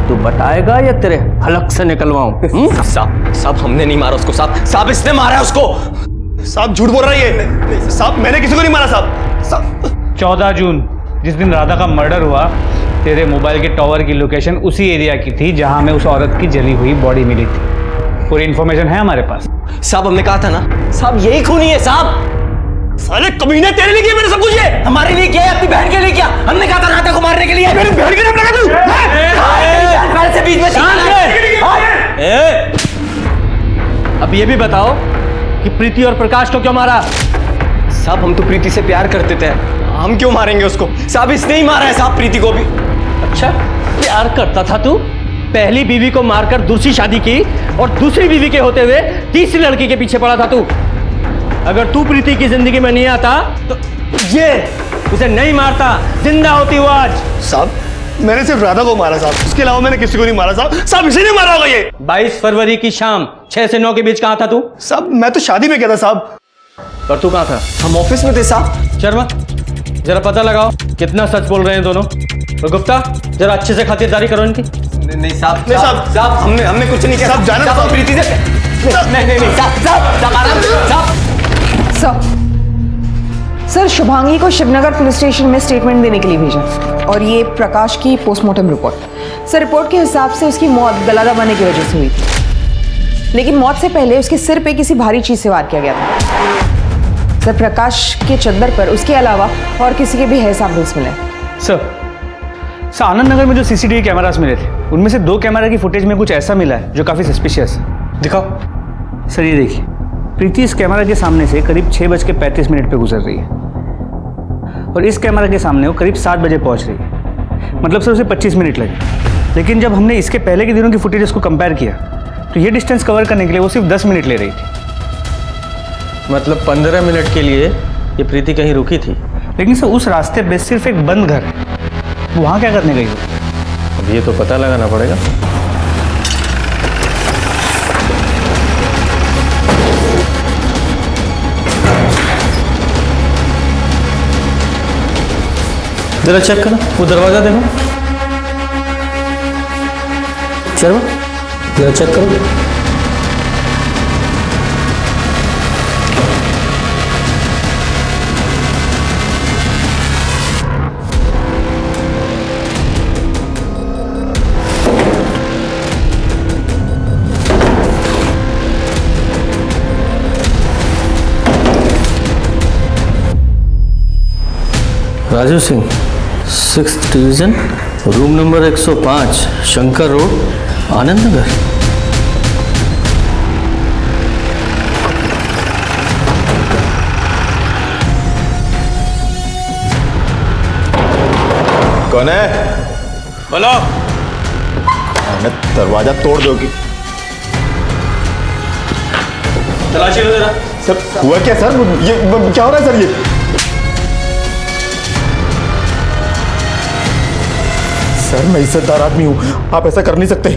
L: तू बताएगा या तेरे हलक से निकलवाऊं?
B: साहब हमने नहीं मारा उसको, साहब इसने मारा है उसको।
D: साहब झूठ बोल रही है साहब, मैंने किसी को नहीं मारा साहब।
M: 14 जून जिस दिन राधा का मर्डर हुआ, तेरे मोबाइल के टॉवर की लोकेशन उसी एरिया की थी जहां में उस औरत की जली हुई बॉडी मिली थी। पूरी इन्फॉर्मेशन है हमारे पास।
B: साहब हमने कहा था ना, साहब यही खूनी है साहब।
D: साले कमीने तेरे लिए किया मैंने सब कुछ, ये
F: हमारे लिए किया, अपनी बहन के लिए किया। हमने कहा था राधा को मारने के लिए।
D: मेरी बहन के नाम लगा तू।
F: से बीच में
L: अब ये भी बताओ कि प्रीति और प्रकाश को क्यों मारा?
B: साहब हम तो प्रीति से प्यार करते थे, हम क्यों मारेंगे उसको? साहब इसने ही मारा है साहब प्रीति को भी।
L: अच्छा प्यार करता था तू? पहली बीवी को मारकर दूसरी शादी की, और दूसरी बीवी के होते हुए तीसरी लड़की के पीछे पड़ा था तू। अगर तू प्रीति की जिंदगी में नहीं आता तो ये उसे नहीं मारता, जिंदा होती वो आज।
D: साहब मैंने सिर्फ राधा को मारा साहब, उसके अलावा मैंने किसी को नहीं मारा साहब। साहब इसे नहीं मारा होगा ये।
L: 22 फरवरी की शाम 6 से 9 के बीच कहाँ था तू?
D: साहब मैं तो शादी में गया था साहब।
L: और तू कहाँ था?
B: हम ऑफिस में थे साहब।
L: शर्मा, जरा पता लगाओ कितना सच बोल रहे हैं दोनों। और गुप्ता, जरा अच्छे से खातिरदारी करो इनकी।
B: नहीं साहब, नहीं साहब, हमने कुछ नहीं किया साहब। जाने दो प्रीति से। नहीं साहब, आराम से
N: सर, सर शुभांगी को शिवनगर पुलिस स्टेशन में स्टेटमेंट देने के लिए भेजा और ये प्रकाश की पोस्टमार्टम रिपोर्ट। सर रिपोर्ट के हिसाब से उसकी मौत गला दबाने की वजह से हुई थी, लेकिन मौत से पहले उसके सिर पे किसी भारी चीज से वार किया गया था। सर प्रकाश के चद्दर पर उसके अलावा और किसी के भी हेयर सैंपल्स मिले।
M: सर आनंद नगर में जो सीसीटीवी कैमरास मिले थे उनमें से 2 कैमरा की फुटेज में कुछ ऐसा मिला है जो काफ़ी सस्पिशियस है।
L: दिखाओ।
M: सर ये देखिए, प्रीति इस कैमरा के सामने से करीब 6:35 पे गुजर रही है और इस कैमरा के सामने वो करीब 7 बजे पहुंच रही है। मतलब सर उसे 25 मिनट लगे, लेकिन जब हमने इसके पहले के दिनों की फुटेज को कंपेयर किया तो ये डिस्टेंस कवर करने के लिए वो सिर्फ 10 मिनट ले रही थी।
L: मतलब 15 मिनट के लिए ये प्रीति कहीं रुकी थी।
M: लेकिन सर उस रास्ते पे सिर्फ एक बंद घर है, वहाँ क्या करने गई हो?
L: अब ये तो पता लगाना पड़ेगा। जरा चेक करो, वो दरवाजा देखो। चलो जरा चेक करो। Raju Singh, 6th division, room number 105, Shankar road, Anand Nagar.
D: कौन है?
L: बोलो।
D: दरवाजा तोड़ दोगी?
L: तलाशी लो जरा।
D: सर हुआ क्या सर? ये क्या हो रहा है सर? ये सर मैं इज्जतदार आदमी हूँ, आप ऐसा कर नहीं सकते।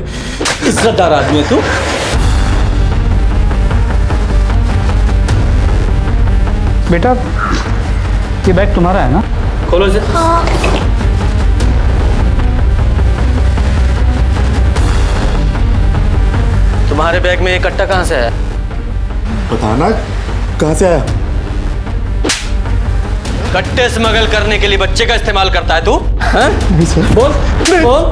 L: इज्जतदार आदमी है तू?
M: बेटा ये बैग तुम्हारा है ना?
L: खोलो इसे।
K: हाँ।
L: तुम्हारे बैग में ये कट्टा कहाँ से आया?
D: पता ना कहाँ से आया।
L: कट्टे स्मगल करने के लिए बच्चे का इस्तेमाल करता है तू? हाँ?
N: बोल बोल।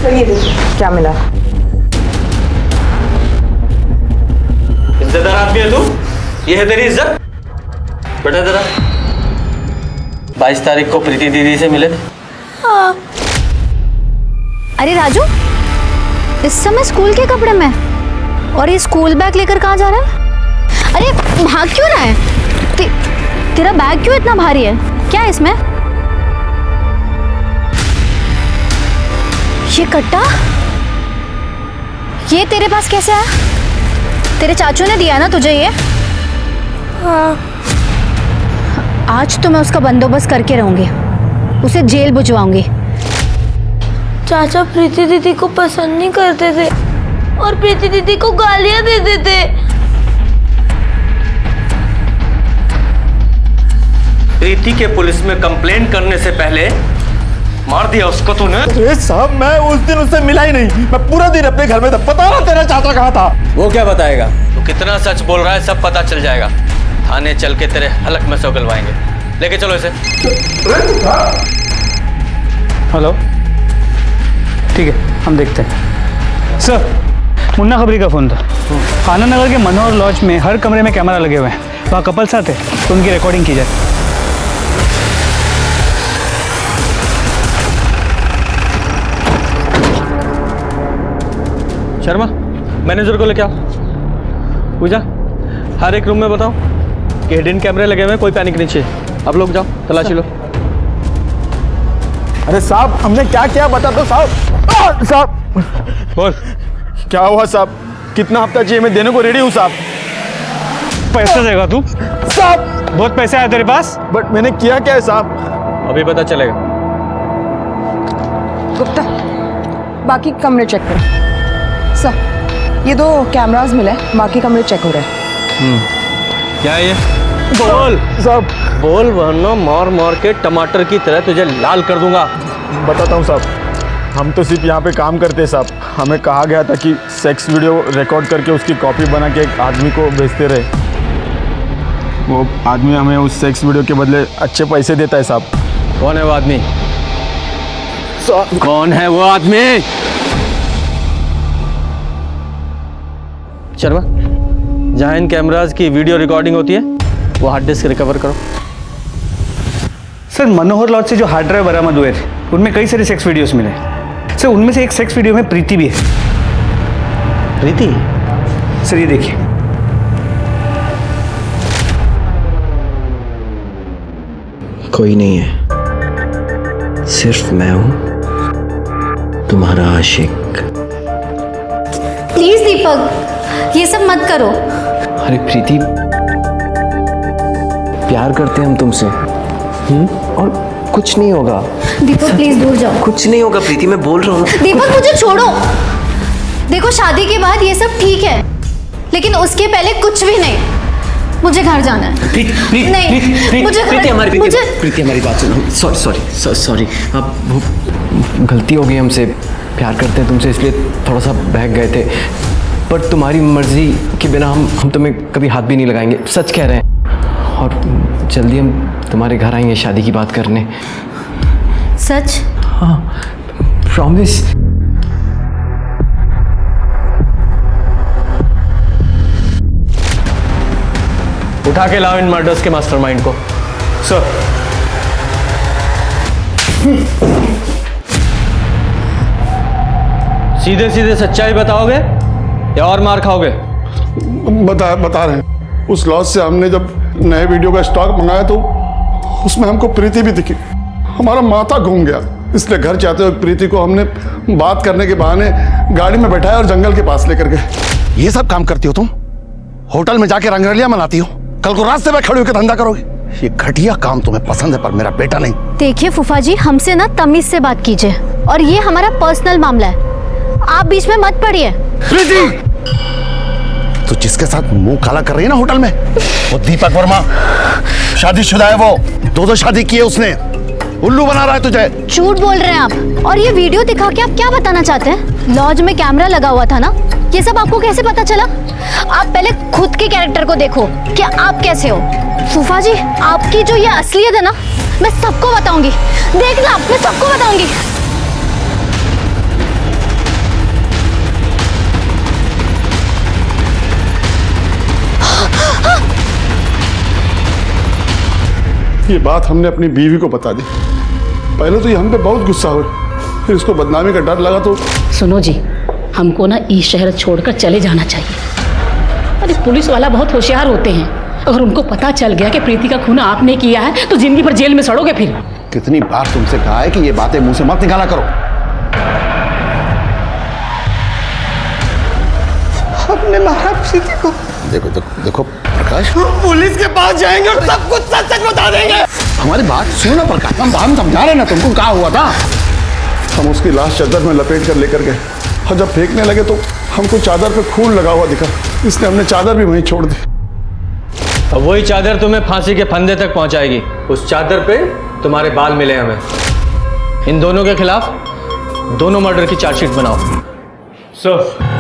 N: सर ये देखिए क्या मिला।
L: इज्जतदार आदमी है तू? ये है तेरी इज्जत? बेटा जरा 22 तारीख को प्रीति दीदी से मिले थे।
G: हाँ। अरे राजू, इस समय स्कूल के कपड़े में और ये स्कूल बैग लेकर कहाँ जा रहा है? अरे भाग क्यों रहा है? तेरा बैग क्यों इतना भारी है? क्या है इसमें? ये कट्टा ये तेरे पास कैसे आया? तेरे चाचू ने दिया ना तुझे ये? हाँ। आज तो मैं उसका बंदोबस्त करके रहूंगी, उसे जेल भिजवाऊंगी।
K: चाचा प्रीति दीदी को पसंद नहीं करते थे और प्रीति दीदी को गालियां देते थे।
L: प्रीति के पुलिस में कंप्लेंट करने से पहले मार दिया उसको तूने।
D: अरे साहब मैं उस दिन उससे मिला ही नहीं, मैं पूरा दिन अपने घर में था। पता ना तेरा चाचा कहाँ था।
L: वो क्या बताएगा? तू कितना सच बोल रहा है सब पता चल जाएगा। थाने चल के तेरे हलक में से उगलवाएंगे। लेके चलो इसे।
M: हेलो, ठीक है हम देखते हैं। सर मुन्ना खबरी का फ़ोन था। आनंद नगर के मनोहर लॉज में हर कमरे में कैमरा लगे हुए हैं, वहाँ कपल्स आते तो उनकी रिकॉर्डिंग की जाए।
L: शर्मा, मैनेजर को लेके आओ। पूजा, हर एक रूम में बताओ कि हिडन कैमरे लगे हुए हैं, कोई पैनिक नहीं चाहिए। आप लोग जाओ तलाशी लो।
D: अरे साहब हमने क्या किया बता दो साहब। साहब
L: बोल
D: क्या हुआ साहब? कितना हफ्ता चाहिए? मैं देने को रेडी हूँ साहब।
M: पैसा देगा तू?
D: साहब
M: बहुत पैसे आए तेरे पास?
D: बट मैंने किया क्या है साहब?
L: अभी पता चलेगा।
N: गुप्ता बाकी कमरे चेक करो। सर ये 2 कैमरास मिले, बाकी कमरे चेक हो रहे हैं।
L: क्या है ये? बोल साहब, बोल वरना मार मार के टमाटर की तरह तुझे लाल कर दूंगा।
D: बताता हूँ साहब, हम तो सिर्फ यहाँ पे काम करते हैं साहब। हमें कहा गया था कि सेक्स वीडियो रिकॉर्ड करके उसकी कॉपी बना के एक आदमी को भेजते रहे। वो आदमी हमें उस सेक्स वीडियो के बदले अच्छे पैसे देता है साहब।
L: कौन है वो आदमी? कौन है वो आदमी? शर्मा, जहाँ इन कैमराज की वीडियो रिकॉर्डिंग होती है वो हार्ड डिस्क रिकवर करो।
M: सर, मनोहर लॉज से जो हार्ड ड्राइव बरामद हुए थे उनमें कई सारे सेक्स वीडियोस मिले। सर, उनमें से एक सेक्स वीडियो में प्रीति भी है।
L: प्रीति?
M: सर, ये देखिए।
B: कोई नहीं है, सिर्फ मैं हूं तुम्हारा आशिक।
G: प्लीज दीपक, ये सब मत करो।
B: अरे प्रीति, प्यार करते हैं हम तुमसे, और कुछ नहीं होगा।
G: दीपक प्लीज दूर जाओ।
B: कुछ नहीं होगा प्रीति, मैं बोल रहा हूँ।
G: दीपक मुझे छोड़ो। देखो, शादी के बाद ये सब ठीक है, लेकिन उसके पहले कुछ भी नहीं। मुझे घर जाना है।
B: प्रीति हमारी बात सुनो। सॉरी, अब वो गलती हो गई हमसे। प्यार करते हैं तुमसे इसलिए थोड़ा सा बहक गए थे, पर तुम्हारी मर्जी के बिना हम तुम्हें कभी हाथ भी नहीं लगाएंगे। सच कह रहे हैं। और जल्दी हम तुम्हारे घर आएंगे शादी की बात करने।
G: सच?
B: हाँ, प्रॉमिस।
L: उठा के लाओ इन मर्डर्स के मास्टरमाइंड को।
M: सर,
L: सीधे सीधे सच्चाई बताओगे या और मार खाओगे?
J: बता रहे हैं। उस लॉज से हमने जब नए वीडियो का स्टॉक मंगाया तो उसमें हमको प्रीति भी दिखी। हमारा माथा घूम गया, इसलिए घर जाते हुए प्रीति को हमने बात करने के बहाने गाड़ी में बैठाया और जंगल के पास लेकर गए। ये सब काम करती हो तुम? होटल में जाके रंगरलियां मनाती हो, कल को रास्ते में खड़े होकर धंधा करोगे। ये घटिया काम तुम्हें पसंद है, पर मेरा बेटा नहीं।
G: देखिए फूफा जी, हमसे ना तमीज से बात कीजिए, और ये हमारा पर्सनल मामला है, आप बीच में मत पड़िए।
J: प्रीति, तो जिसके साथ मुंह काला कर रही है ना होटल में, वो दीपक वर्मा शादीशुदा है। वो दो शादी की है उसने। उल्लू बना रहा है तुझे।
G: झूठ बोल रहे हैं आप। और ये वीडियो दिखा के आप क्या बताना चाहते हैं? लॉज में कैमरा लगा हुआ था ना, ये सब आपको कैसे पता चला? आप पहले खुद के कैरेक्टर को देखो कि आप कैसे हो। फूफा जी, आपकी जो ये असलियत है ना, मैं सबको बताऊंगी। देखना, मैं सबको बताऊंगी।
J: ये बात हमने अपनी बीवी को बता दी। पहले तो ये हम पे बहुत गुस्सा हुई, फिर इसको बदनामी का डर लगा तो।
Q: सुनो जी, हमको ना ये शहर छोड़कर चले जाना चाहिए। अरे पुलिस वाला बहुत होशियार होते हैं, अगर उनको पता चल गया कि प्रीति का खून आपने किया है तो जिंदगी भर जेल में सड़ोगे फिर।
J: कितनी बार तुमसे कहा है कि ये बातें मुंह से मत निकाला करो।
R: हमने मारा प्रीति को।
J: देखो देखो देखो प्रकाश,
R: हम पुलिस के पास जाएंगे और सब कुछ सच सच बता देंगे।
J: हमारी बात सुनो ना प्रकाश, हम समझा रहे ना तुमको क्या हुआ था। हम उसकी लाश चादर में लपेट कर लेकर गए, और जब फेंकने लगे तो हमको चादर पे खून लगा हुआ दिखा, इसलिए हमने चादर भी वहीं छोड़ दी।
L: अब वही चादर तुम्हें फांसी के फंदे तक पहुंचाएगी। उस चादर पे तुम्हारे बाल मिले हमें। इन दोनों के खिलाफ दोनों मर्डर की चार्जशीट बनाओ। सर,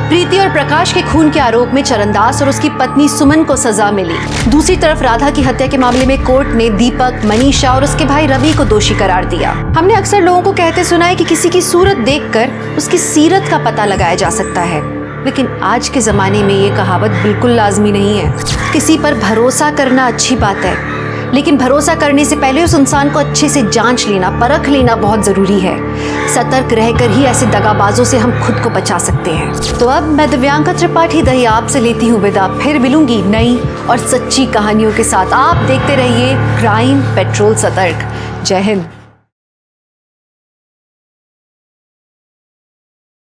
C: प्रीति और प्रकाश के खून के आरोप में चरणदास और उसकी पत्नी सुमन को सजा मिली। दूसरी तरफ राधा की हत्या के मामले में कोर्ट ने दीपक, मनीषा और उसके भाई रवि को दोषी करार दिया। हमने अक्सर लोगों को कहते सुना है कि किसी की सूरत देखकर उसकी सीरत का पता लगाया जा सकता है, लेकिन आज के जमाने में ये कहावत बिल्कुल लाजमी नहीं है। किसी पर भरोसा करना अच्छी बात है, लेकिन भरोसा करने से पहले उस इंसान को अच्छे से जांच लेना, परख लेना बहुत जरूरी है। सतर्क रहकर ही ऐसे दगाबाजों से हम खुद को बचा सकते हैं। तो अब मैं दिव्यांका त्रिपाठी दही आपसे लेती हूँ विदा, फिर मिलूंगी नई और सच्ची कहानियों के साथ। आप देखते रहिए क्राइम पेट्रोल सतर्क। जय हिंद।